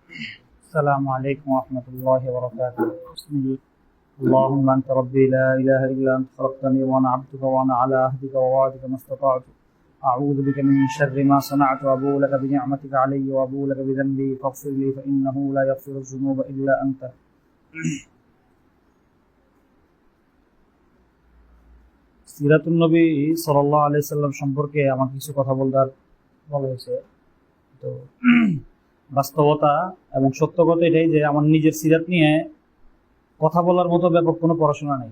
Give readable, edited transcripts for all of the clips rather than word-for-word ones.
السلام عليكم ورحمة الله وبركاته. بسم الله. اللهم أنت ربي لا إله إلا أنت خلقتني وأنا عبدك وأنا على عهدك ووعدك ما استطعت. أعوذ بك من شر ما صنعت وأبوء لك بنعمتك علي وأبوء لك بذنبي فاغفر لي فإنه لا يغفر الذنوب إلا أنت. সিরাতুন নবী সাল্লাল্লাহু আলাইহি সাল্লাম সম্পর্কে আমাকে কিছু কথা বলা হয়েছে। তো বাস্তবতা এবং সত্য কথা এটাই যে আমার নিজের সিরাত নিয়ে কথা বলার মতো ব্যাপক কোনো পড়াশোনা নেই।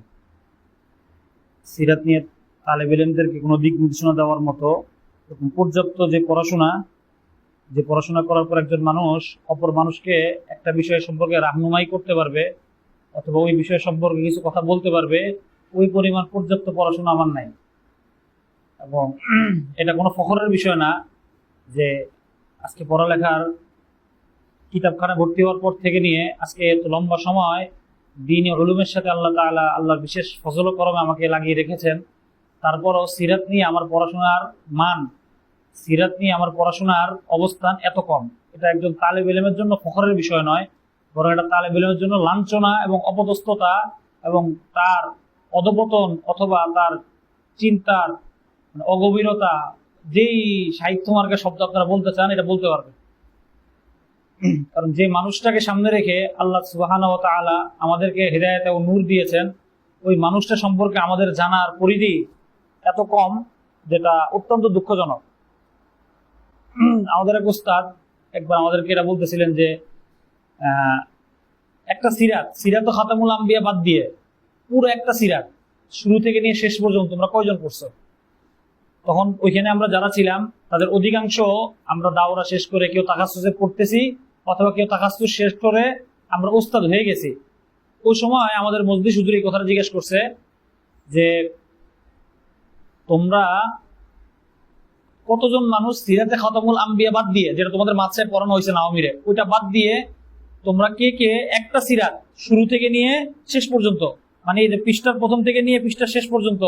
সিরাত নিয়ে তালেব ইলমদেরকে কোনো দিক নির্দেশনা দেওয়ার মতো পর্যাপ্ত যে পড়াশোনা করার পর একজন মানুষ অপর মানুষকে একটা বিষয় সম্পর্কে রাহনুমাই করতে পারবে অথবা ওই বিষয় সম্পর্কে কিছু কথা বলতে পারবে, ওই পরিমাণ পর্যাপ্ত পড়াশোনা আমার নাই। এবং এটা কোনো ফখরের বিষয় না যে আজকে পড়ালেখার কিতাবখানা ভর্তি হওয়ার পর থেকে নিয়ে আজকে এত লম্বা সময় দ্বীনি উলুমের সাথে আল্লাহ তাআলা আল্লাহর বিশেষ ফজল ও করমে আমাকে লাগিয়ে রেখেছেন। তারপরও সিরাত নিয়ে আমার পড়াশোনার মান, সিরাত নিয়ে আমার পড়াশোনার অবস্থান এত কম, এটা একজন তালেব ইলমের জন্য ফখরের বিষয় নয়, বরং এটা তালেব ইলমের জন্য লাঞ্ছনা এবং অপদস্থতা এবং তার অধপতন অথবা তার চিন্তার অগভীরতা, যেই সাহিত্য মার্গের শব্দ আপনারা বলতে চান এটা বলতে পারবে। কারণ যে মানুষটাকে সামনে রেখে আল্লাহ সুবহানাহু ওয়া তাআলা আমাদেরকে হিদায়াত ও নূর দিয়েছেন, ওই মানুষটা সম্পর্কে আমাদের জানার পরিধি এত কম, যেটা অত্যন্ত দুঃখজনক। আমাদের এক উস্তাদ একবার আমাদেরকে এটা বলতেছিলেন যে একটা সিরাত খাতামুল আম্বিয়া বাদ দিয়ে পুরো একটা সিরাত শুরু থেকে নিয়ে শেষ পর্যন্ত তোমরা কয়জন পড়ছো? তখন ওইখানে আমরা যারা ছিলাম তাদের অধিকাংশ আমরা দাওরা শেষ করে কেউ তাকাসসুসে পড়তেছি অথবা কেউ তাকাসসুস শেষ করে আমরা উস্তাদ হয়ে গেছি। ওই সময় আমাদের মজলিস হুজুর এই কথাটা জিজ্ঞেস করছে যে তোমরা কতজন মানুষ সিরাতে খাতামুল আম্বিয়া বাদ দিয়ে, যেটা তোমাদের মাদ্রাসায় পড়ানো হয়েছে নাওমীরে, ওইটা বাদ দিয়ে তোমরা কে কে একটা সিরাত শুরু থেকে নিয়ে শেষ পর্যন্ত, মানে এই যে পৃষ্ঠার প্রথম থেকে নিয়ে পৃষ্ঠার শেষ পর্যন্ত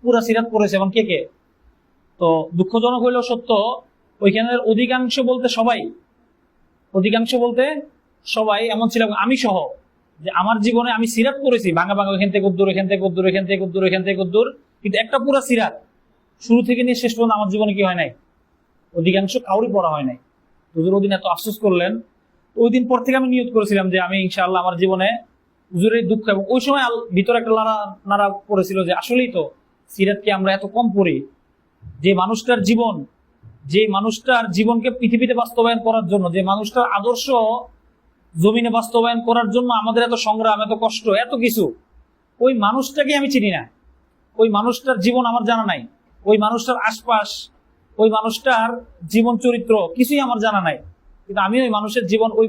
পুরা সিরাত পড়েছে এবং কে কে? তো দুঃখজনক হইলেও সত্য, ওইখানের অধিকাংশ বলতে সবাই এমন ছিল, আমি সহ, যে আমার জীবনে আমি সিরাত পড়েছি ভাঙা ভাঙা, এখান থেকে উদ্দূর, এখান থেকে উদ্দূর, এখান থেকে উদ্দূর, এখান থেকে উদ্দূর, কিন্তু একটা পুরা সিরাত শুরু থেকে নিয়ে শেষ পর্যন্ত আমার জীবনে কি হয় নাই, অধিকাংশ কাউরই পড়া হয় নাই। হুজুর ওদিন এত আফসোস করলেন। ওই দিন পর থেকে আমি নিয়ত করেছিলাম যে আমি ইনশাআল্লাহ আমার জীবনে হুজুরের দুঃখ, এবং ওই সময় ভিতরে একটা নাড়া পড়েছিল যে আসলেই তো সিরাতকে আমরা এত কম পড়ি। যে মানুষটার জীবনকে পৃথিবীতে বাস্তবায়ন করার জন্য, যে মানুষটার আদর্শ জমিনে বাস্তবায়ন করার জন্য আমাদের এত সংগ্রাম, এত কষ্ট, এত কিছু, ওই মানুষটাকে আমি চিনি না, ওই মানুষটার জীবন আমার জানা নাই, ওই মানুষটার আশপাশ, ওই মানুষটার জীবন চরিত্র কিছুই আমার জানা নাই। কিন্তু আমি ওই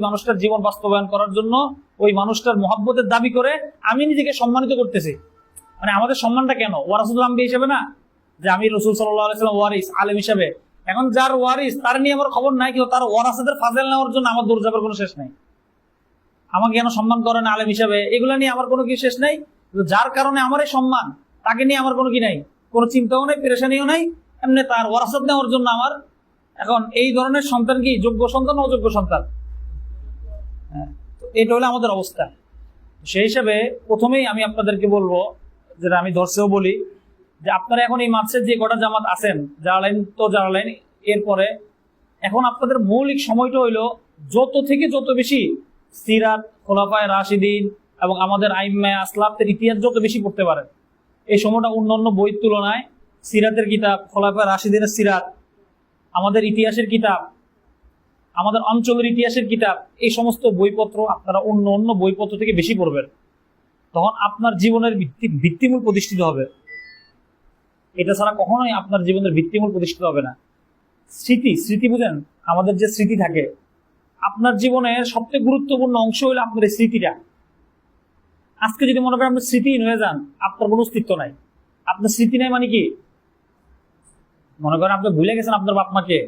মানুষটার জীবন বাস্তবায়ন করার জন্য ওই মানুষটার মহব্বতের দাবি করে আমি নিজেকে সম্মানিত করতেছি। মানে আমাদের সম্মানটা কেন? ওয়ারাসুল আম্বিয়া হিসেবে না, যে আমি রাসূল সাল্লাল্লাহু আলাইহি ওয়াসাল্লাম ওয়ারিস আলেম হিসেবে। এখন যার ওয়ারিস তার নিয়ে আমার খবর নাই, কিন্তু তার ওয়ারাসাদের ফাজেল নেওয়ার জন্য আমার দৌড় যাবার কোনো শেষ নাই। আমাকে কেন সম্মান করে না আলেম হিসেবে, এগুলা নিয়ে আমার কোনো কি শেষ নাই। যার কারণে আমার এই সম্মান, তাকে নিয়ে আমার কোনো কি নাই, কোনো চিন্তাও নাই, পেরেশানিও নাই। এমনি তার ওয়ারাসাত নেওয়ার জন্য আমার এখন এই ধরনের সন্তান কি যোগ্য সন্তান না অযোগ্য সন্তান? এটা হলো আমাদের অবস্থা। সেই হিসাবে প্রথমেই আমি আপনাদেরকে বলবো, যেটা আমি ধর্ষেও বলি, যে আপনারা এখন এই মাদ্রাসায় যে কটা জামাত আছেন, জালালাইন এরপরে এখন আপনাদের মৌলিক সময়টা হইলো যত থেকে যত বেশি সিরাত, খোলাফায়ে রাশিদিন এবং আমাদের আইম্মায়ে আসলাফদের ইতিহাস যত বেশি পড়তে পারেন। এই সময়টা অন্যান্য বইয়ের তুলনায় সিরাতের কিতাব, খোলাফায়ে রাশিদিনের সিরাত, আমাদের ইতিহাসের কিতাব, আমাদের অঞ্চলের ইতিহাসের কিতাব, এই সমস্ত বইপত্র আপনারা অন্য বইপত্র থেকে বেশি পড়বেন। তখন আপনার জীবনের ভিত্তিমূল প্রতিষ্ঠিত হবে। এটা ছাড়া কখনোই আপনার জীবনের ভিত্তিমূল প্রতিষ্ঠিত হবে না। স্মৃতি বুঝেন, আমাদের যে স্মৃতি থাকে, আপনার জীবনের সবচেয়ে গুরুত্বপূর্ণ অংশ হলো আপনার এই স্মৃতিটা। আজকে যদি মনে করেন আপনি স্মৃতিহীন হয়ে যান, আপনার কোনো অস্তিত্ব নাই। আপনার স্মৃতি নাই মানে কি? মনে করেন আপনি ভুলে গেছেন আপনার বাপ মাকে,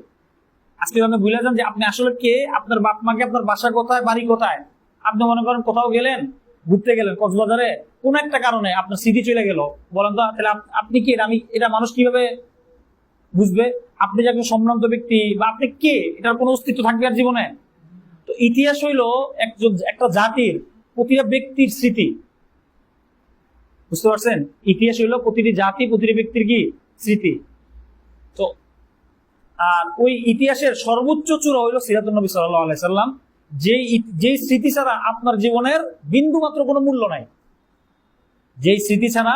আজকে আপনি ভুলে যান যে আপনি আসলে কে, আপনার বাপ মাকে, আপনার বাসা কোথায়, বাড়ি কোথায়। আপনি মনে করেন কোথাও গেলেন, ঘুরতে গেলেন কক্সবাজারে, কোন একটা কারণে আপনার স্মৃতি চলে গেল, বলেন তো তাহলে আপনি কি? এটা মানুষ কিভাবে বুঝবে আপনি যে একজন সম্ভ্রান্ত ব্যক্তি বা আপনি কে? এটার কোনো অস্তিত্ব থাকবে আর জীবনে? তো ইতিহাস হইলো একটা জাতির, প্রতিটা ব্যক্তির স্মৃতি। বুঝতে পারছেন? ইতিহাস হইলো প্রতিটি জাতি, প্রতিটি ব্যক্তির কি স্মৃতি। তো আর ওই ইতিহাসের সর্বোচ্চ চূড়া হইলো সিরাতুন নবী সাল্লাল্লাহু আলাইহি সাল্লাম, যেই স্মৃতি ছাড়া আপনার জীবনের বিন্দু মাত্র কোনো মূল্য নাই। যেই স্মৃতি ছাড়া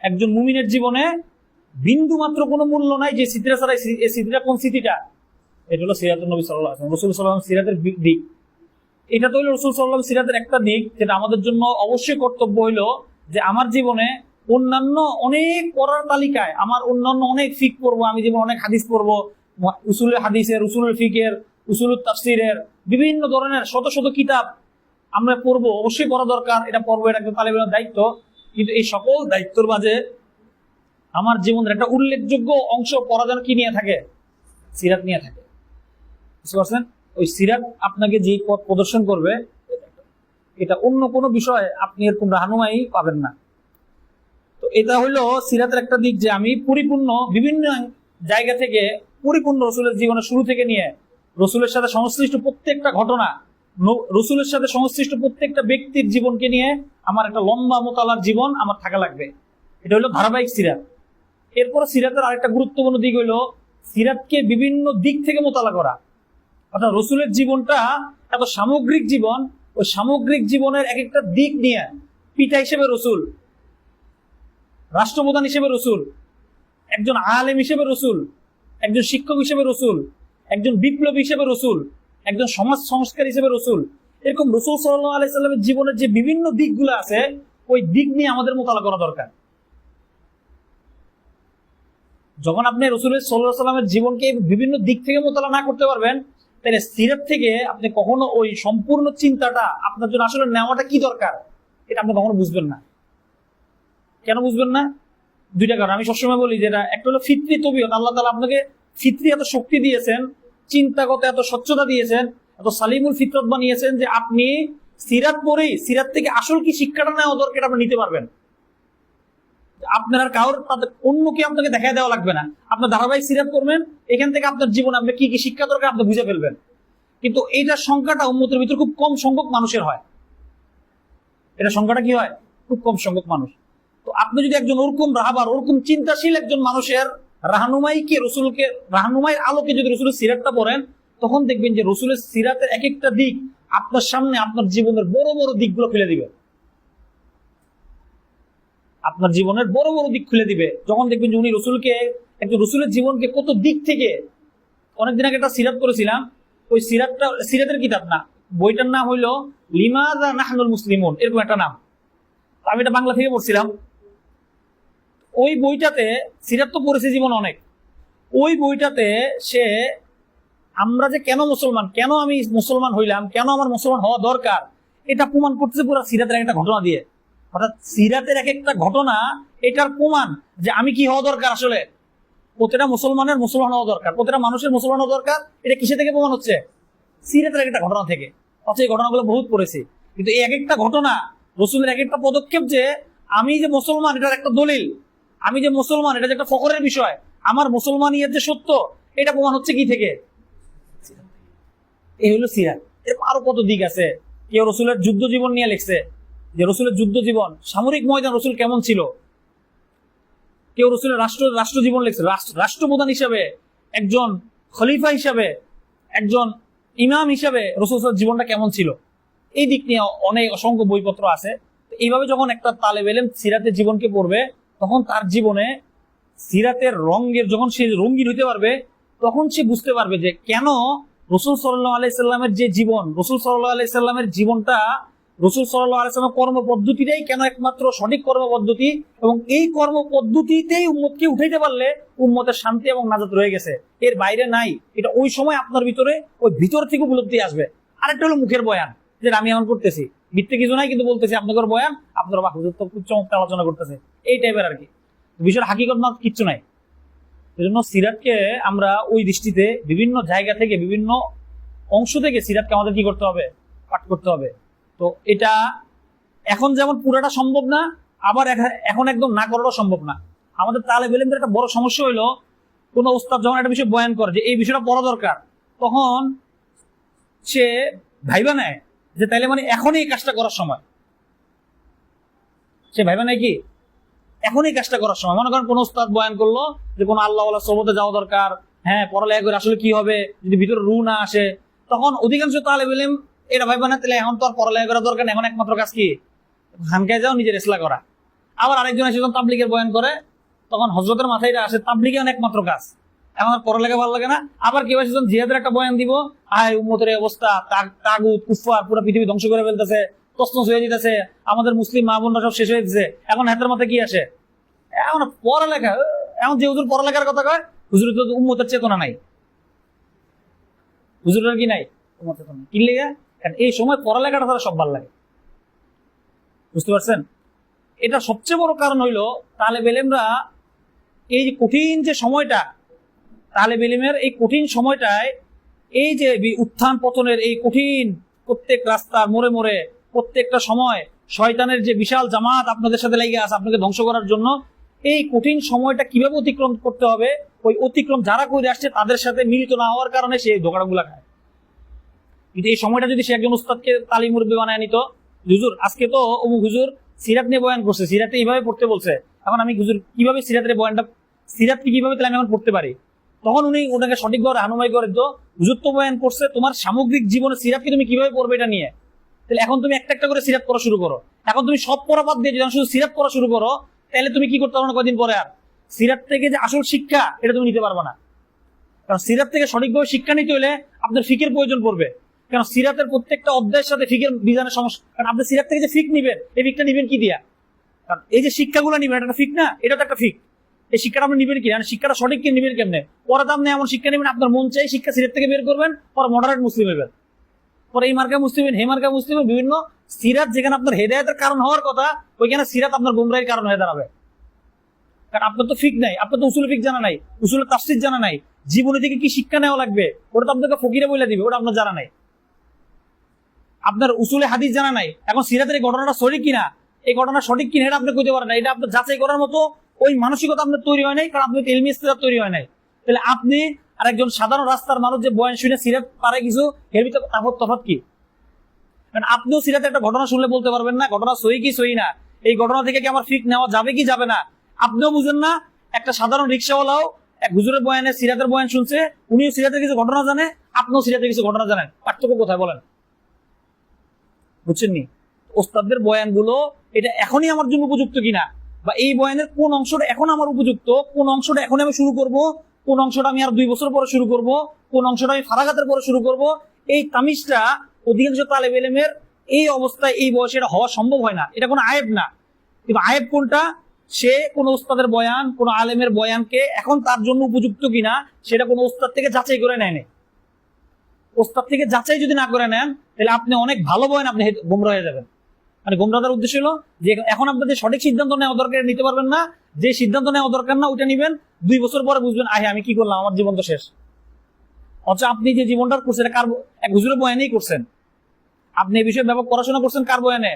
একজন মুমিনের জীবনে বিন্দু মাত্র কোনো মূল্য নাই, যে স্মৃতিটা ছাড়া, এই স্মৃতিটা কোন স্মৃতিটা? এটা হলো সিরাতুন নবী সাল্লাল্লাহু আলাইহি ওয়াসাল্লাম, রাসূল সাল্লাল্লাহু আলাইহি ওয়াসাল্লাম সিরাতের দিক। এটা তো হলো রাসূল সাল্লাল্লাহু আলাইহি ওয়াসাল্লাম সিরাতের একটা দিক, যেটা আমাদের জন্য অবশ্যই কর্তব্য হইলো যে আমার জীবনে অন্যান্য অনেক পড়ার তালিকায় আমার অন্যান্য অনেক ফিক পড়বো, আমি যেমন অনেক হাদিস পড়বো, উসুল হাদিসের, উসুল ফিকের, উসুল তাফসিরের, বিভিন্ন ধরনের শত শত কিতাব আমরা পড়বো, অবশ্যই পড়া দরকার, এটা পড়বো, এটা একটা তালেবের দায়িত্ব। কিন্তু এই সকল দায়িত্বের মাঝে আমার জীবনের একটা উল্লেখযোগ্য অংশ পড়া যেন কি নিয়ে থাকে? সিরাত নিয়ে থাকে। বুঝতে পারছেন? ওই সিরাত আপনাকে যে পথ প্রদর্শন করবে, এটা অন্য কোনো বিষয়ে আপনি এরকম রাহনুমাই পাবেন না। তো এটা হলো সিরাতের একটা দিক, যে আমি পরিপূর্ণ বিভিন্ন জায়গা থেকে পরিপূর্ণ রসুলের জীবনের শুরু থেকে নিয়ে রসুলের সাথে সংশ্লিষ্ট প্রত্যেকটা ঘটনা, রসুলের সাথে সংশ্লিষ্ট প্রত্যেকটা ব্যক্তির জীবনকে নিয়ে আমার একটা লম্বা মোতালার জীবন আমার থাকা লাগবে। এটা হলো ধারাবাহিক সিরাত। এরপর সিরাতের আরেকটা গুরুত্বপূর্ণ দিক হলো সিরাতকে বিভিন্ন দিক থেকে মোতালা করা। অর্থাৎ রসুলের জীবনটা এত সামগ্রিক জীবন, ওই সামগ্রিক জীবনের এক একটা দিক নিয়ে পিতা হিসেবে রসুল, রাষ্ট্রপ্রধান হিসেবে রসুল, একজন আলেম হিসেবে রসুল, একজন শিক্ষক হিসেবে রসুল, একজন বিপ্লবী হিসেবে রসুল, একজন সমাজ সংস্কার হিসেবে রসুল, এরকম রসুল সাল্লাল্লাহু আলাইহি সাল্লামের জীবনের যে বিভিন্ন দিকগুলো আছে, ওই দিক নিয়ে আমাদের মোতালা করা দরকার। যখন আপনি রসুলের সাল্লাল্লাহু আলাইহি সাল্লামের জীবনকে বিভিন্ন দিক থেকে মোতালা না করতে পারবেন, তাহলে সিরাত থেকে আপনি কখনো ওই সম্পূর্ণ চিন্তাটা আপনার জন্য আসলে নেওয়াটা কি দরকার, এটা আপনি কখনো বুঝবেন না। কেন বুঝবেন না? দুইটা কারণ আমি সবসময় বলি, যেটা একটা হলো ফিতরি তবিয়ত। আল্লাহ তাআলা আপনাকে ফিতরি এত শক্তি দিয়েছেন, চিন্তাগত এত স্বচ্ছতা দিয়েছেন, এত সালিমুল ফিতরত বানিয়েছেন, যে আপনি সিরাত পড়েই সিরাত থেকে আসল কি শিক্ষাটা নেওয়া দরকার আপনি নিতে পারবেন। আপনার আর কারোর অন্য কেউ আপনাকে দেখায় দেওয়া লাগবে না। আপনার ধারাবাহিক সিরাত করবেন, এখান থেকে আপনার জীবনে আপনি কি কি শিক্ষা দরকার আপনি বুঝে ফেলবেন। কিন্তু এইটার সংখ্যাটা উম্মতের ভিতরে খুব কম সংখ্যক মানুষের হয়। এটা সংখ্যাটা কি হয়? খুব কম সংখ্যক মানুষ। তো আপনি যদি একজন ওরকম রাহাবার, ওরকম চিন্তাশীল একজন মানুষের রাহনুমাইকে, রসুলকে রাহনুমাইয়ের আলোকে যদি রসুলের সিরাতটা পড়েন, তখন দেখবেন যে রসুলের সিরাতের এক একটা দিক আপনার সামনে আপনার জীবনের বড় বড় দিকগুলো খুলে দিবে। আপনার জীবনের বড় বড় দিক খুলে দিবে যখন দেখবেন যে উনি রসুলকে, একজন রসুলের জীবনকে কত দিক থেকে। অনেকদিন আগে একটা সিরাত করেছিলাম, ওই সিরাতটা সিরাতের কিতাব না, বইটার নাম হইলো লিমাযা নাহনুল মুসলিমুন, এরকম একটা নাম। আমি এটা বাংলা থেকে পড়ছিলাম। ওই বইটাতে, সিরাত তো পড়েছে জীবন অনেক, ওই বইটাতে সে আমরা যে কেন মুসলমান, কেন আমি মুসলমান হইলাম, কেন আমার মুসলমান হওয়া দরকার, এটা প্রমাণ করতেছে পুরো সিরাতের একটা ঘটনা দিয়ে। অর্থাৎ সিরাতের এক একটা ঘটনা এটার প্রমাণ যে আমি কি হওয়া দরকার। আসলে প্রতিটা মুসলমানের মুসলমান হওয়া দরকার, প্রতিটা মানুষের মুসলমান হওয়া দরকার। এটা কিসে থেকে প্রমাণ হচ্ছে? সিরাতের এক একটা ঘটনা থেকে। অথচ এই ঘটনাগুলো বহুত পড়েছি, কিন্তু এই এক একটা ঘটনা, রসুলের এক একটা পদক্ষেপ, যে আমি যে মুসলমান এটার একটা দলিল, আমি যে মুসলমান এটা যে একটা ফখরের বিষয়, আমার মুসলমানিয়ত যে সত্য, এটা প্রমাণ হচ্ছে কি থেকে? এই হলো সিরাত। এর আরো কত দিক আছে। কেউ রসুলের যুদ্ধ জীবন নিয়ে লিখছে, যে রসুলের যুদ্ধ জীবন, সামরিক ময়দান রসুল কেমন ছিল। কেউ রসুলের রাষ্ট্র জীবন লিখছে, রাষ্ট্রপ্রধান হিসাবে, একজন খলিফা হিসাবে, একজন ইমাম হিসাবে রসুলের জীবনটা কেমন ছিল। এই দিক নিয়ে অনেক অসংখ্য বইপত্র আছে। এইভাবে যখন একটা তালেব ইলম সিরাতের জীবনকে পড়বে, তখন তার জীবনে সিরাতের রঙের যখন সে রঙিন হইতে পারবে, তখন সে বুঝতে পারবে যে কেন রসুল সাল্লাল্লাহু আলাইহি সাল্লামের যে জীবন, রসুল সাল্লাল্লাহু আলাইহি সাল্লামের জীবনটা, রসুল সাল্লাল্লাহু আলাইহি সাল্লামের কর্মপদ্ধতিটাই কেন একমাত্র সঠিক কর্মপদ্ধতি, এবং এই কর্মপদ্ধতিতেই উম্মতকে উঠাইতে পারলে উম্মতের শান্তি এবং নাজাত রয়ে গেছে, এর বাইরে নাই। এটা ওই সময় আপনার ভিতরে ওই ভিতর থেকে উপলব্ধি আসবে। আরেকটা হলো মুখের বয়ান, যে আমি এমন করতেছি, মিথ্যে কিছু নাই, কিন্তু বলতেছি আপনাদের বয়ান, আপনার বা হুজুর তো খুব চমৎকার আলোচনা করতেছে, এই টাইপের আর কি। বিষয়ের হাকিকত না কিচ্ছু নাই। এই জন্য সিরাতকে আমরা ওই দৃষ্টিতে বিভিন্ন জায়গা থেকে, বিভিন্ন অংশ থেকে সিরাতকে আমাদের কি করতে হবে? পাঠ করতে হবে। তো এটা এখন যেমন পুরাটা সম্ভব না, আবার এখন একদম না করাটাও সম্ভব না। আমাদের তালেব ইলমদের একটা বড় সমস্যা হইলো, কোন উস্তাদ যখন একটা বিষয় বয়ান করে যে এই বিষয়টা পড়া দরকার, তখন সে ভাইবা নেয় যে তাইলে মানে এখনই এই কাজটা করার সময়। সে ভাইবা নেয় কি এখনই এই কাজটা করার সময়। মনে করেন কোন উস্তাদ বয়ান করলো যে কোন আল্লাহ ওয়ালা সোহবতে যাওয়া দরকার, হ্যাঁ পড়ালেখা করে আসলে কি হবে যদি ভিতরে রু না আসে, তখন অধিকাংশ তালেব ইলম এটা ভাইবা না তাহলে এখন তো আর পড়ালেখা করা দরকার নেই, এখন একমাত্র কাজ কি খানকায় যাও নিজের ইসলাহ করা। আবার আরেকজন এসে যখন তাবলিগের বয়ান করে তখন হযরতের মাথায় এটা আসে তাবলিগে একমাত্র কাজ, এখন আর পড়ালেখা ভালো লাগে না। আবার কেউ এসে যখন জিহাদের একটা বয়ান দিব, আয় উম্মতের অবস্থা তাগুত কুফফার পুরো পৃথিবী ধ্বংস করে ফেলতেছে, তছনছ হয়ে যেতেছে, আমাদের মুসলিম মা বোনরা সব শেষ হয়ে যেতেছে, এখন হাতের মাথায় কি আসে এখন পড়ালেখা। এখন যে হুজুর পড়ালেখার কথা কয় হুজুরের তো উম্মতের চেতনা নাই, হুজুরের কি নাই উম্মতের চেতনা কি লেগে, কারণ এই সময় পড়ালেখাটা তারা সব ভালো লাগে। বুঝতে পারছেন? এটা সবচেয়ে বড় কারণ হইলো তালেব ইলমরা এই যে কঠিন যে সময়টা, তালেব ইলমের এই কঠিন সময়টায় এই যে উত্থান পতনের এই কঠিন প্রত্যেক রাস্তার মোড়ে মোড়ে প্রত্যেকটা সময় শয়তানের যে বিশাল জামাত আপনাদের সাথে লেগে আছে আপনাকে ধ্বংস করার জন্য, এই কঠিন সময়টা কিভাবে অতিক্রম করতে হবে ওই অতিক্রম যারা করে আসছে তাদের সাথে মিলিত না হওয়ার কারণে সে ধোকাগুলা খায়। কিন্তু এই সময়টা যদি সে একজন উস্তাদকে তালিম মুরব্বি বানায় নিত, হুজুর আজকে তো অমুক হুজুর সিরাত নিয়ে বয়ান করছে, সিরাতে এইভাবে পড়তে বলছে, এখন আমি হুজুর কিভাবে সিরাতের বয়ানটা সিরাত কিভাবে তাহলে আমি এখন পড়তে পারি, তখন উনি ওনাকে সঠিকভাবে রাহনুমাই করে তো হুজুর তো বয়ান করছে তোমার সামগ্রিক জীবনে সিরাতকে তুমি কিভাবে পড়বে এটা নিয়ে, তাহলে এখন তুমি একটা একটা করে সিরাত পড়া শুরু করো। এখন তুমি সব পড়া বাদ দিয়ে যদি শুধু সিরাত পড়া শুরু করো তাহলে তুমি কি করতে পারো না কদিন পরে আর সিরাত থেকে যে আসল শিক্ষা এটা তুমি নিতে পারবে না। কারণ সিরাত থেকে সঠিকভাবে শিক্ষা নিতে হলে আপনার ফিকের প্রয়োজন পড়বে, কারণ সিরাতের প্রত্যেকটা অধ্যায়ের সাথে ফিকের বিধানের সমস্যা। কারণ আপনি সিরাত থেকে যে ফিক নিবেন এই ফিকটা নিবেন কি দিয়া, কারণ এই যে শিক্ষাগুলো নিবেন এটা ফিক না, এটা তো একটা ফিক, এই শিক্ষাটা আপনি নিবেন কি না, শিক্ষাটা সঠিক কি নিবেন কেমনে, পরে দাম নেই এমন শিক্ষা নিবেন আপনার মন চাই শিক্ষা সিরাত থেকে বের করবেন, পরে মডারেট মুসলিম হইবেন, পরে এই মার্কা মুসলিম হে মার্কা মুসলিম বিভিন্ন সিরাত যেখানে আপনার হেদায়েতের কারণ হওয়ার কথা ওইখানে সিরাত আপনার গুমরাহির কারণ হয়ে দাঁড়াবে। কারণ আপনার তো ফিক নাই, আপনার তো উসুল ফিক জানা নাই, উসুলের তাফসীর জানা নাই, জীবনে থেকে কি শিক্ষা নেওয়া লাগবে ওটা তো আপনাকে ফকিরে বলে দিবে, ওটা আপনার জানা নাই। আপনার উসুলে হাদিস জানা নাই, এখন সিরাতের এই ঘটনাটা সঠিক কিনা এই ঘটনা সঠিক কিনা এটা আপনি কইতে পারেন না, এটা আপনার যাচাই করার মতো ওই মানসিকতা আপনার তৈরি হয় নাই, কারণ আপনার ইলমি ইস্তিলাহ তৈরি হয় নাই। তাহলে আপনি আর একজন সাধারণ রাস্তার মানুষ যে বয়ান শুনে সিরাত পারে কিছু এর ভিতরে তফাৎ কি, কারণ আপনিও সিরাতে একটা ঘটনা শুনলে বলতে পারবেন না ঘটনা সহি কি সহি না, এই ঘটনা থেকে কি আমার ফিক নেওয়া যাবে কি যাবে না আপনিও বুঝেন না। একটা সাধারণ রিক্সাওয়ালাও এক হুজুরের বয়ানে সিরাতের বয়ান শুনছে, উনিও সিরাতের কিছু ঘটনা জানে, আপনিও সিরাতের কিছু ঘটনা জানেন, পার্থক্য কোথায় বলেন? বুঝছেন নি? ওস্তাদদের বয়ানগুলো এটা এখনই আমার জন্য উপযুক্ত কিনা, বা এই বয়ানের কোন অংশটা এখন আমার উপযুক্ত, কোন অংশটা এখন আমি শুরু করব, কোন অংশটা আমি আর 2 বছর পরে শুরু করব, কোন অংশটা আমি ফারাগাতের পরে শুরু করব, এই তামিজটা অধিকাংশ তালেব ইলমের এই অবস্থায় এই বয়সে এটা হওয়া সম্ভব হয় না। এটা কোনো আয়েব না, কিন্তু আয়েব কোনটা, সে কোন ওস্তাদের বয়ান কোন আলেমের বয়ানকে এখন তার জন্য উপযুক্ত কিনা সেটা কোন ওস্তাদ থেকে যাচাই করে নেয়। ওস্তাদ থেকে যাচাই যদি না করে নেন তাহলে আপনি অনেক ভালো বয়ান আপনি গোমরা হয়ে যাবেন। মানে গোমরাহর উদ্দেশ্য হলো যে এখন আপনাদের সঠিক সিদ্ধান্ত নেওয়া দরকার নিতে পারবেন না, যে সিদ্ধান্ত নেওয়া দরকার না ওইটা নিবেন, 2 বছর পরে বুঝবেন আহে আমি কি করলাম, আমার জীবন তো শেষ। অথচ আপনি যে জীবনটা করছেন কার এক হুজুরের বয়ানেই করছেন, আপনি এই বিষয়ে ব্যাপক পড়াশোনা করছেন কার বয়ানে,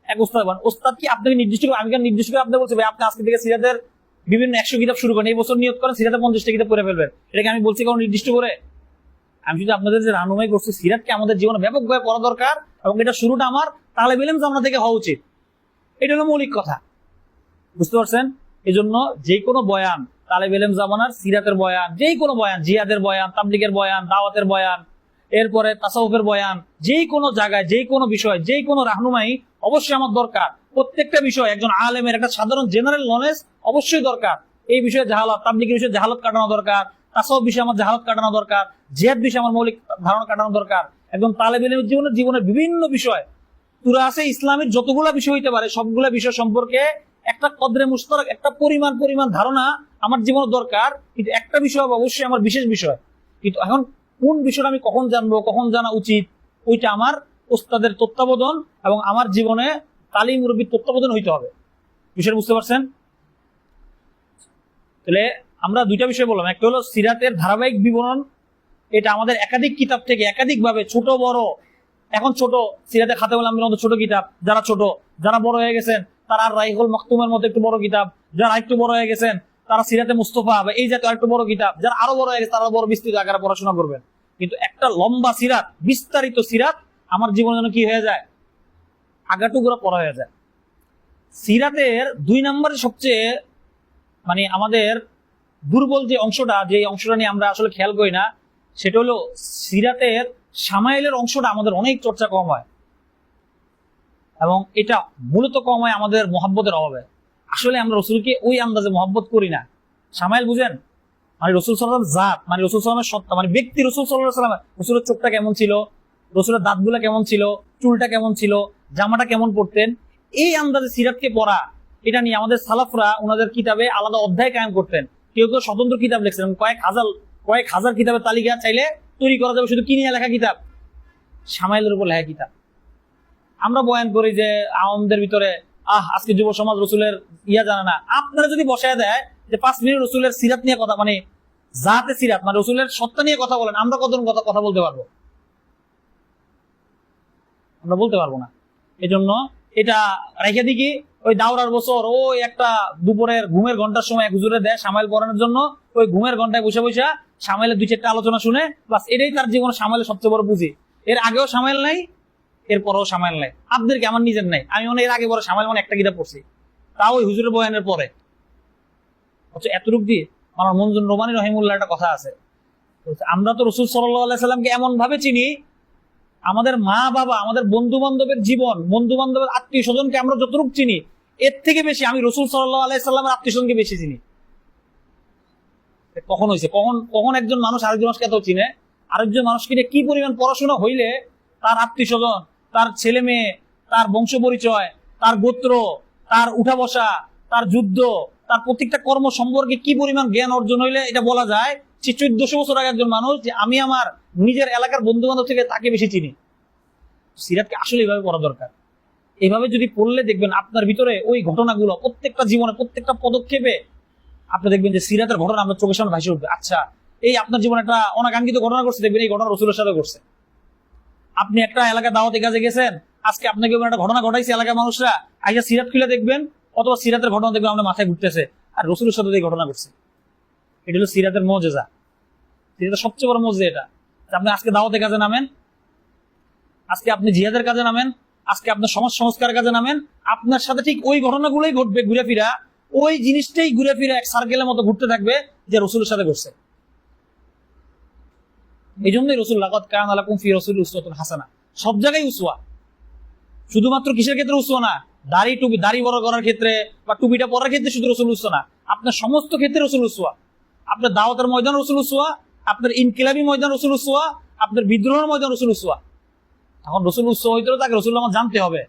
এক ওস্তাদ। ওস্তাদ কি আপনাকে নির্দিষ্ট করে, আমি নির্দিষ্ট করে আপনি বলছি ভাই আপনি আজকে থেকে সিরাতের বিভিন্ন 100 কিতাব শুরু করেন, এই বছর নিয়ত করেন সিরাতের 50টা কিতাব পড়ে ফেলবেন, এটাকে আমি বলছি কারণ নির্দিষ্ট করে? আমি শুধু আপনাদের যে রাহনুমাই করছি সিরাতকে আমাদের জীবনে ব্যাপকভাবে পড়া দরকার, এবং এটা শুরুটা আমার তালেব ইলম জামানা থেকে হওয়া উচিত, এটা হলো মৌলিক কথা। বুঝতে পারছেন? এই জন্য যে কোনো বয়ান তালেব ইলম জামানার সিরাতের বয়ান, যেই কোনো বয়ান, জিহাদের বয়ান, তাবলীগের বয়ান, দাওয়াতের বয়ান, এরপরে তাসাউফের বয়ান, যেই কোনো জায়গায় যেই কোনো বিষয় যেই কোনো রাহনুমাই অবশ্যই আমার দরকার। প্রত্যেকটা বিষয় একজন আলেমের একটা সাধারণ জেনারেল নলেজ অবশ্যই দরকার। এই বিষয়ে জাহালত, তাবলীগের বিষয়ে জাহালত কাটানো দরকার, তাসাউফ বিষয়ে আমার জাহালত কাটানো দরকার, জিহাদ বিষয়ে আমার মৌলিক ধারণা কাটানো দরকার। একজন তালেব ইলমের জীবনের বিভিন্ন বিষয় পুরা আছে, ইসলামের যতগুলা বিষয় হইতে পারে সবগুলা বিষয় সম্পর্কে একটা কদরে মুশতারক একটা পরিমাণ ধারণা আমার জীবনে দরকার। কিন্তু একটা বিষয় অবশ্যই আমার বিশেষ বিষয়, কিন্তু এখন কোন বিষয়টা আমি কখন জানবো, কখন জানা উচিত, ওইটা আমার ওস্তাদের তত্ত্বাবধান এবং আমার জীবনে তালিম মুরব্বির তত্ত্বাবধান হইতে হবে। বিষয় বুঝতে পারছেন? তাহলে আমরা 2টা বিষয় বললাম, একটা হলো সিরাতের ধারাবাহিক বিবরণ, এটা আমাদের একাধিক কিতাব থেকে একাধিকভাবে ছোট বড়, এখন ছোট সিরাতের খাতাউল আমলের মতো ছোট কিতাব, যারা ছোট, যারা বড় হয়ে গেছেন তারা রাইহুল মাকতুমের মতো একটু বড় কিতাব, যারা একটু বড় হয়ে গেছেন তারা সিরাতে মুস্তাফা বা এই জাতীয় আরেকটু বড় কিতাব, যারা আরো বড় হয়ে গেছে তারা বড় বিস্তৃত আকারে পড়াশোনা করবেন। কিন্তু একটা লম্বা সিরাত, বিস্তারিত সিরাত আমার জীবন যেন কি হয়ে যায়, আগাটুকুরা পড়া হয়ে যায়। সিরাতের 2 নম্বরে সবচেয়ে মানে আমাদের দুর্বল যে অংশটা, যে অংশটা নিয়ে আমরা আসলে খেয়াল করি না, সেটা হলো সিরাতের সামাইলের অংশটা আমাদের অনেক চর্চা কম হয়, এবং এটা মূলত কম হয় আমাদের মহব্বতের অভাবে। আসলে আমরা রসুলকে ওই আন্দাজে মহব্বত করি না। সামাইল বুঝেন, মানে রসুল সাল্লাল্লাহু আলাইহি ওয়াসাল্লাম জাত, মানে রসুল সাল্লাল্লাহু আলাইহি ওয়াসাল্লামের সত্তা, মানে ব্যক্তি রসুল সাল্লাল্লাহু আলাইহি ওয়াসাল্লাম। রসুলের চোখটা কেমন ছিল, রসুলের দাঁতগুলা কেমন ছিল, চুলটা কেমন ছিল, জামাটা কেমন পরতেন, এই আন্দাজে সিরাতকে পড়া, এটা নিয়ে আমাদের সালাফরা ওনাদের কিতাবে আলাদা অধ্যায় কায়েম করতেন। কেউ কেউ স্বতন্ত্র কিতাব লিখছেন, কয়েক হাজার কিতাবের তালিকা চাইলে তৈরি করা যাবে, শুধু কি নিয়ে লেখা কিতাব, সামাইলের উপর লেখা কিতাব। আমরা বয়ান করি যে আওয়ামদের ভিতরে আজকে যুব সমাজ রসুলের জানে না। আপনারা যদি বসায় দেয় যে 5 মিনিট রসুলের সিরাত নিয়ে কথা, মানে জাতে সিরাত, মানে রসুলের সত্তা নিয়ে কথা বলেন, আমরা কত কথা বলতে পারবো? আমরা বলতে পারবো না। এজন্য এটা রেখে দিই কি, ওই দাওরার বছর ওই একটা দুপুরের ঘুমের ঘন্টার সময় এক হুজুরে দেয় সামাইল পড়ানোর জন্য, ওই ঘুমের ঘন্টায় বসে বসে সামাইলের 2-4টা আলোচনা শুনে, বাস এটাই তার জীবনে সামাইলের সবচেয়ে বড় পুঁজি। এর আগেও সামাইল নাই, এরপরেও সামাইল নাই। আপনাদেরকে আমার নিজের নাই, আমি মনে এর আগে বড় সামাইল মানে একটা কিতাব পড়ছি, তাও ওই হুজুরের বয়ানের পরে। এতটুক দিয়ে আমার মনজুর রোমানী রহিমুল্লাহ একটা কথা আছে, আমরা তো রসুল সাল্লাল্লাহু আলাইহি সাল্লামকে এমন ভাবে চিনি, আমাদের মা বাবা, আমাদের বন্ধু বান্ধবের জীবন, বন্ধু বান্ধবের আত্মীয় স্বজনকে আমরা যতটুকু চিনি, এর থেকে বেশি আমি রসুল সাল্লাল্লাহু আলাইহি সাল্লামের আত্মীয় স্বজনকে বেশি চিনি। কখন হয়েছে, কখন একজন মানুষ আরেকজন মানুষকে এত চিনে, আরেকজন মানুষকে নিয়ে কি পরিমাণ পড়াশোনা হইলে তার আত্মীয় স্বজন, তার ছেলে মেয়ে, তার বংশ পরিচয়, তার গোত্র, তার উঠা বসা, তার যুদ্ধ, তার প্রত্যেকটা কর্ম সম্পর্কে কি পরিমাণ জ্ঞান অর্জন হইলে এটা বলা যায় 1400 বছর আগে একজন মানুষ যে আমি আমার নিজের এলাকার বন্ধু বান্ধব থেকে তাকে বেশি চিনি। সিরাতকে আসলে এইভাবে পড়া দরকার। এইভাবে যদি পড়লে দেখবেন আপনার ভিতরে ওই ঘটনাগুলো প্রত্যেকটা জীবনে, প্রত্যেকটা পদক্ষেপে আপনি দেখবেন যে সিরাতের ঘটনা আপনার চোখের সামনে ভাসে উঠবে। আচ্ছা, এই আপনার জীবনে একটা অনাকাঙ্ক্ষিত ঘটনা ঘটছে, দেখবেন এই ঘটনা রসুলের সাথে ঘটছে। আপনি একটা এলাকায় দাওয়াতে কাজে গেছেন, আজকে আপনাকে একটা ঘটনা ঘটাইছে এলাকার মানুষরা, আইসা সিরাত খুলে দেখবেন, অথবা সিরাতের ঘটনা দেখবেন আপনার মাথায় ঘুরতেছে, আর রসুলের সাথে এই ঘটনা ঘটছে। এটা হলো সিরাতের মজেজা, সিরাতের সবচেয়ে বড় মজেজা এটা। আপনি আজকে দাওয়াতে কাজে নামেন, আজকে আপনি জিহাদের কাজে নামেন, আজকে আপনার সমাজ সংস্কার কাজে নামেন, আপনার সাথে ঠিক ওই ঘটনাগুলোই ঘটবে, ঘুরে ফিরা ওই জিনিসটাই ঘুরে ফিরে এক সার্কেলের মতো ঘুরতে থাকবে যে রসুলের সাথে ঘটছে। এই জন্যই রসুল লাকাদ কানা লাকুম ফি রাসূলিল্লাহি উসওয়াতুন হাসানাহ, সব জায়গায় উসওয়া। শুধুমাত্র কিসের ক্ষেত্রে উসওয়া না, দাড়ি বড় করার ক্ষেত্রে বা টুপিটা পরার ক্ষেত্রে শুধু রসুল উসওয়া না, আপনার সমস্ত ক্ষেত্রে রসুল উসওয়া। আপনার দাওয়াতের ময়দান রসুল উসওয়া, আপনার ইনকিলাবি ময়দান রসুল উসওয়া, আপনার বিদ্রোহের ময়দান রসুল উসওয়া। এখন রসুল উসওয়া হইতে তাকে রসুল আমার জানতে হবে,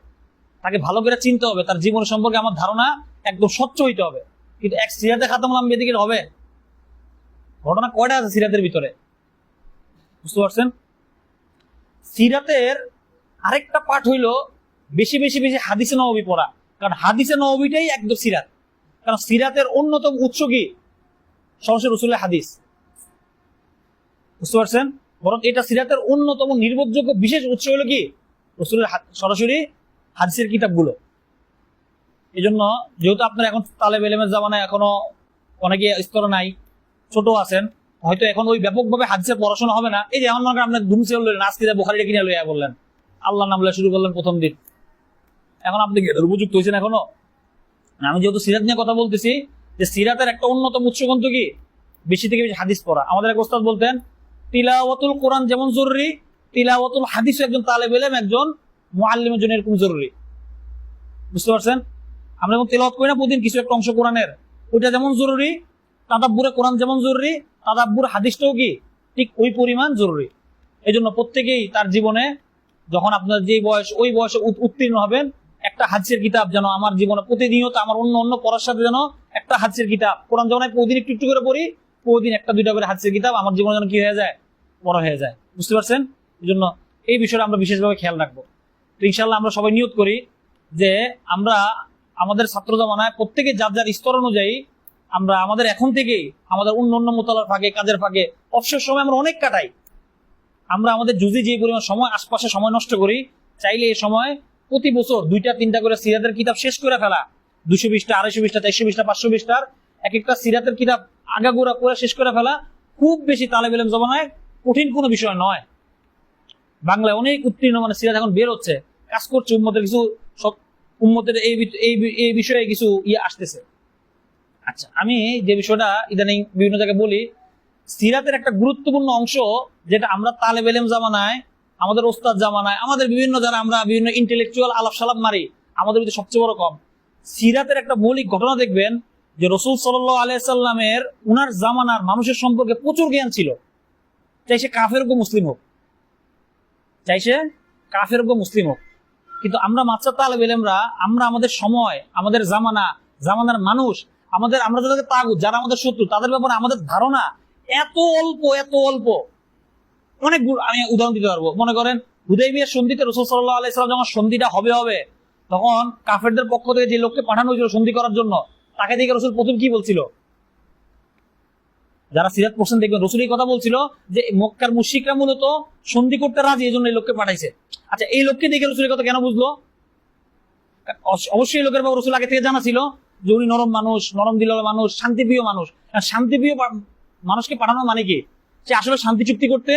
তাকে ভালো করে চিনতে হবে, তার জীবন সম্পর্কে আমার ধারণা একদম স্বচ্ছ হইতে হবে। কিন্তু এক সিরাতে খাতামুল আম্বিয়া দিকে হবে, ঘটনা কয়টা আছে সিরাতের ভিতরে, বুঝতে পারছেন? সিরাতের আরেকটা পার্ট হইল বেশি বেশি বেশি হাদিসে নববী পড়া, কারণ হাদিসে নববীটাই একদম সিরাত। কারণ সিরাতের অন্যতম উৎস কি, সরাসরি রসুলের হাদিস, বুঝতে পারছেন? বরং এটা সিরাতের অন্যতম নির্ভরযোগ্য বিশেষ উৎস হলো কি, রসুলের সরাসরি হাদিসের কিতাবগুলো। এই জন্য যেহেতু আপনার এখন তালেব ইলমের জামানায় এখনো অনেকে স্তর নাই, ছোট আছেন, হয়তো এখন ওই ব্যাপকভাবে হাদিসের পড়াশোনা হবে না। এই যে এমন মনে করেন আপনার ধুমসে হলেন, আজকে বুখারীটা কিনে লইয়া বললেন, আল্লাহর নাম লইয়া শুরু করলেন প্রথম দিন, এখন আপনি উপযুক্ত হয়েছেন এখনো? আমি যেহেতু সিরাত নিয়ে কথা বলতেছি, যে সিরাতের একটা অন্যতম উৎস গ্রন্থ কি, বেশি থেকে বেশি হাদিস পড়া। আমাদের এক ওস্তাদ বলতেন, তিলাওয়াতুল কোরআন যেমন জরুরি, তিলাওয়াতুল হাদিস একজন তালেব ইলম, একজন মুআল্লিমের জন্য এরকম জরুরি। বুঝতে পারছেন? আমরা যখন তেলাওয়াত করি না প্রতিদিন কিছু একটা অংশ কোরআনের, ওইটা যেমন জরুরি, তাদাব্বুরে কোরআন যেমন জরুরি, তাদাব্বুর হাদিসটাও কি ঠিক ওই পরিমাণ জরুরি। এই জন্য প্রত্যেকেই তার জীবনে যখন আপনার যে বয়স, ওই বয়সে উত্তীর্ণ হবেন, একটা হাদিসের কিতাব যেন আমার জীবনে প্রতিনিয়ত, আমার অন্য পড়ার সাথে যেন একটা হাদিসের কিতাব, কোরআন যখন আমি প্রতিদিন একটু একটু করে পড়ি, প্রতিদিন একটা দুইটা করে হাদিসের কিতাব আমার জীবনে যেন কি হয়ে যায়, বড় হয়ে যায়। বুঝতে পারছেন? এই জন্য এই বিষয়টা আমরা বিশেষভাবে খেয়াল রাখবো। তো ইনশাল্লাহ আমরা সবাই নিয়ত করি যে আমরা আমাদের ছাত্র জামানায় প্রত্যেকে যার যার স্তর অনুযায়ী আমরা আমাদের এখন থেকেই আমাদের অন্য মোতালার ফাঁকে, কাজের ফাঁকে, অবসর সময় আমরা অনেক কাটাই, আমরা আমাদের জুজি যে পরিমাণ সময় আশপাশে সময় নষ্ট করি, চাইলে এই সময় প্রতি বছর 2-3টা করে সিরাতের কিতাব শেষ করে ফেলা, 220টা, 250টা, 420টা, 520টার এক একটা সিরাতের কিতাব আগাগোড়া করে শেষ করে ফেলা খুব বেশি তালেব ইলম জমানায় কঠিন কোনো বিষয় নয়। বাংলায় অনেক উত্তীর্ণ মানে সিরাত এখন বের হচ্ছে, কাজ করছে, উম্মতের কিছু সব উম্মতের এই বিষয়ে কিছু আসতেছে। আচ্ছা, আমি যে বিষয়টা ইদানিং বিভিন্ন জায়গায় বলি, সিরাতের একটা গুরুত্বপূর্ণ অংশ যেটা আমরা তালেব ইলম জামানায়, আমাদের ওস্তাদ জামানায়, আমাদের বিভিন্ন যারা আমরা বিভিন্ন ইন্টেলেকচুয়াল আলাপ সালাপ মারি, আমাদের ভিতরে সবচেয়ে বড় কম। সিরাতের একটা মৌলিক ঘটনা দেখবেন যে রাসূল সাল্লাল্লাহু আলাইহি সাল্লামের উনার জামানার মানুষের সম্পর্কে প্রচুর জ্ঞান ছিল, চাই সে কাফের হোক মুসলিম হোক, চাই সে কাফের হোক মুসলিম হোক। কিন্তু আমরা মাদ্রাসা তালেব ইলমরা, আমরা আমাদের সময়, আমাদের জামানার মানুষ, আমরা যাদেরকে তাগুত, যারা আমাদের শত্রু, তাদের ব্যাপারে আমাদের ধারণা এত অল্প। অনেক আমি উদাহরণ দিতে পারবো। মনে করেন হুদাইবিয়ার সন্ধিতে রাসূল সাল্লাল্লাহু আলাইহি সাল্লাম যখন সন্ধিটা হবে, তখন কাফেরদের পক্ষ থেকে যে লোককে পাঠানো হয়েছিল সন্ধি করার জন্য, তাকে দেখে রাসূল প্রথম কি বলছিল? যারা সিরাত পড়ছেন দেখবেন রাসূল এই কথা বলছিল যে মক্কার মুশরিকরা মূলত সন্ধি করতে রাজি, এই জন্য এই লোককে পাঠাইছে। আচ্ছা, এই লোককে দেখে রাসূল এই কথা কেন বুঝলো? অবশ্যই এই লোকের ব্যাপারে রাসূল আগে থেকে জানা ছিল যে উনি নরম মানুষ, নরম দিলের মানুষ, শান্তিপ্রিয় মানুষ। শান্তিপ্রিয় মানুষকে পাঠানো মানে কি? সে আসলে শান্তি চুক্তি করতে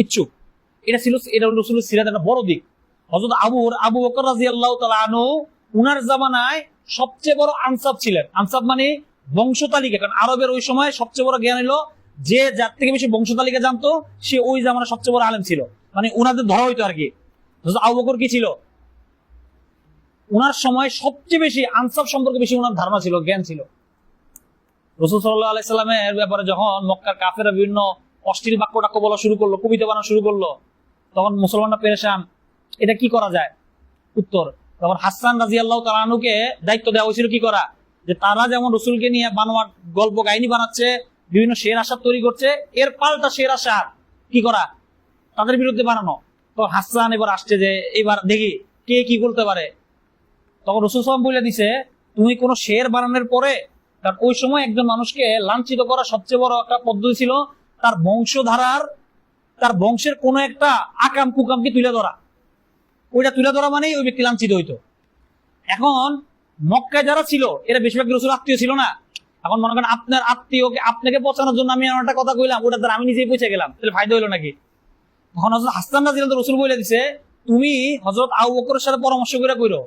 ইচ্ছুক। এটা রাসূলের সিরাত একটা বড় দিক। হযরত আবু বকর রাদিয়াল্লাহু তাআলা আনহু উনার জামানায় সবচেয়ে বড় আনসাব ছিলেন। আনসাব মানে বংশ তালিকা। কারণ আরবের ওই সময় সবচেয়ে বড় জ্ঞান হলো যে যার থেকে বেশি বংশ তালিকা জানতো সে ওই জামানার সবচেয়ে বড় আলেম ছিল, মানে উনাদের ধরা হইতো আর কি। আবু বকর কি ছিল? উনার সময় সবচেয়ে বেশি আনসাব সম্পর্কে বেশি উনার ধারণা ছিল, জ্ঞান ছিল। রাসূল সাল্লাল্লাহু আলাইহি সাল্লামের ব্যাপারে যখন মক্কার কাফেররা বিভিন্ন অশ্লীল বাক্য বলা শুরু করলো, কবিতা বানানো শুরু করলো, তখন মুসলমানরা পেরেশান, এটা কি করা যায়? উত্তর, তখন হাসান রাদিয়াল্লাহু তাআলা আনহুকে দায়িত্ব দেওয়া হয়েছিল কি করা, যে তারা যেমন রাসূলকে নিয়ে বানোয়াট গল্প কাহিনী বানাচ্ছে, বিভিন্ন শের আশার তৈরি করছে, এর পাল্টা শের আশার কি করা, তাদের বিরুদ্ধে বানানো। তো হাসান এবার আসছে যে এবার দেখি কে কি করতে পারে। তখন রাসূল সাল্লাল্লাহু আলাইহি ওয়াসাল্লাম বলে দিছে, তুমি কোন শের বানানোর পরে, কারণ ওই সময় একজন মানুষকে লাঞ্ছিত করা সবচেয়ে বড় একটা পদ্ধতি ছিল তার বংশধারার, তার বংশের কোন একটা আকাম কুকামকে তুলে ধরা। ওইটা তুলে ধরা মানেই ওই ব্যক্তি লাঞ্ছিত হইতো। এখন মক্কায় যারা ছিল এরা বেশিরভাগ রাসূল আত্মীয় ছিল না। এখন মনে করেন আপনার আত্মীয়কে আপনাকে পৌঁছানোর জন্য আমি একটা কথা কইলাম, ওটা দ্বারা আমি নিজেই পৌঁছে গেলাম, তাহলে ফায়দা হইলো নাকি? তখন হযরত হাসান রাদিয়াল্লাহু তাআলা রাসূল বলে দিছে, তুমি হযরত আবু বকরের সাথে পরামর্শ করে কইরো,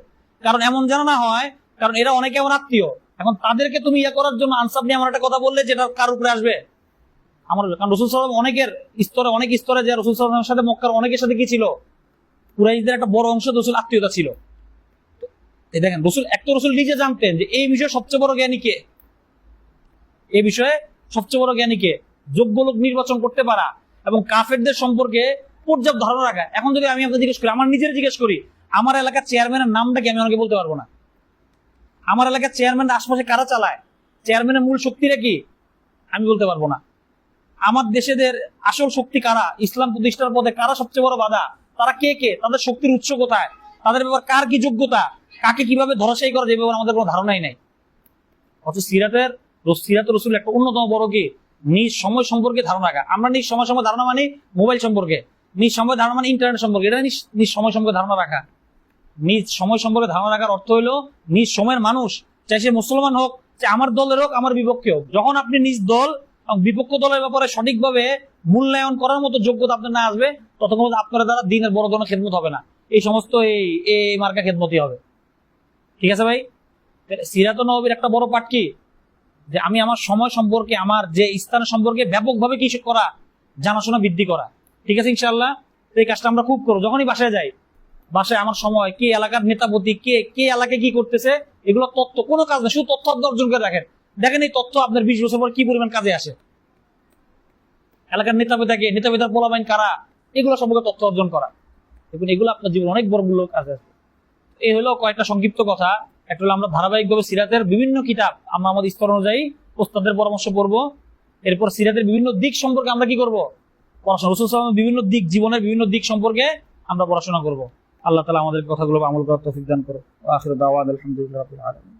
কারণ এমন যেন না হয়, কারণ এরা অনেকে আমার আত্মীয়, এখন তাদেরকে তুমি করার জন্য আনসাব নিয়ে আমার একটা কথা বললে যেটা কার উপরে আসবে? আমার। কারণ রাসূল সাল্লাল্লাহু আলাইহি ওয়াসাল্লাম অনেক স্তরে যে রাসূল সাল্লাল্লাহু আলাইহি ওয়াসাল্লামের সাথে মক্কার অনেকের সাথে কি ছিল, কুরাইশদের একটা বড় অংশ রাসূল আত্মীয়তা ছিল। এই দেখেন রাসূল নিজে জানতেন যে এই বিষয়ে সবচেয়ে বড় জ্ঞানী কে, এই বিষয়ে সবচেয়ে বড় জ্ঞানী কে, যোগ্য লোক নির্বাচন করতে পারা এবং কাফেরদের সম্পর্কে পর্যাপ্ত ধারণা রাখা। এখন যদি আমি আপনাকে জিজ্ঞেস করি, আমার নিজের জিজ্ঞেস করি, আমার এলাকার চেয়ারম্যানের নামটা কি, আমি অনেকে বলতে পারবো না। আমার এলাকার চেয়ারম্যানের আশপাশে কারা চালায়, চেয়ারম্যানের মূল শক্তিটা কি, আমি বলতে পারবো না। আমার দেশেদের আসল শক্তি কারা, ইসলাম প্রতিষ্ঠার পথে কারা সবচেয়ে বড় বাধা, তারা কে, তাদের শক্তির উৎস কোথায়, তাদের ব্যাপার কার কি যোগ্যতা, কাকে কিভাবে ধরাশায়ী করা যাবে আমাদের কোনো ধারণাই নাই। অথচ সিরাতের রাসূল একটা অন্যতম বড় কি, নিজ সময় সম্পর্কে ধারণা রাখা। আমরা নিজ সময় ধারণা মানে মোবাইল সম্পর্কে, নিজ সময় ধারণা মানে ইন্টারনেট সম্পর্কে, এটা নিজ সময় সম্পর্কে ধারণা রাখা। নিজ সময় সম্পর্কে ধারণা রাখার অর্থ হলো নিজ সময়ের মানুষ, চাই সে মুসলমান হোক, চাই আমার দলের হোক, আমার বিপক্ষে হোক, যখন আপনি নিজ দল এবং বিপক্ষ দলের ব্যাপারে সঠিকভাবে মূল্যায়ন করার মতো যোগ্যতা আপনার না আসবে, ততক্ষণ আপনার দ্বারা দিনের বড় ধরনের খেদমত হবে না, এই সমস্ত এই মার্কা খেদমতই হবে। ঠিক আছে ভাই? সিরাত নববীর একটা বড় পাঠ কি, যে আমি আমার সময় সম্পর্কে, আমার যে স্থান সম্পর্কে ব্যাপকভাবে কি করা, জানাশোনা বৃদ্ধি করা। ঠিক আছে ইনশাআল্লাহ, এই কাজটা আমরা খুব করবো। যখনই বাসায় যাই, বাসায় আমার সময় কি, এলাকার নেতাপতি কে এলাকায় কি করতেছে, এগুলো তথ্য, কোনো কাজ না, শুধু তথ্য আপনি অর্জন করে রাখেন। দেখেন এই তথ্য আপনার 20 বছর পর কি পরিমাণ কাজে আসে। এলাকার নেতাপিতার পোলাপাইন কারা, এগুলো সম্পর্কে তথ্য অর্জন করা, দেখুন এগুলো আপনার জীবন অনেক বড় মূল্য কাজে আসবে। এই হলো কয়েকটা সংক্ষিপ্ত কথা। একটা হলো আমরা ধারাবাহিকভাবে সিরাতের বিভিন্ন কিতাব আমরা আমাদের স্তর অনুযায়ী ওস্তাদের পরামর্শ করব। এরপর সিরাতের বিভিন্ন দিক সম্পর্কে আমরা কি করব, পড়াশোনা। রাসূল সাল্লাল্লাহু আলাইহি ওয়াসাল্লামের বিভিন্ন দিক, জীবনের বিভিন্ন দিক সম্পর্কে আমরা পড়াশোনা করব। আল্লাহ তাআলা আমাদের কথাগুলো আমল করার তৌফিক দান করুন। আখিরু দাওয়ানা আলহামদুলিল্লাহি রাব্বিল আলামিন।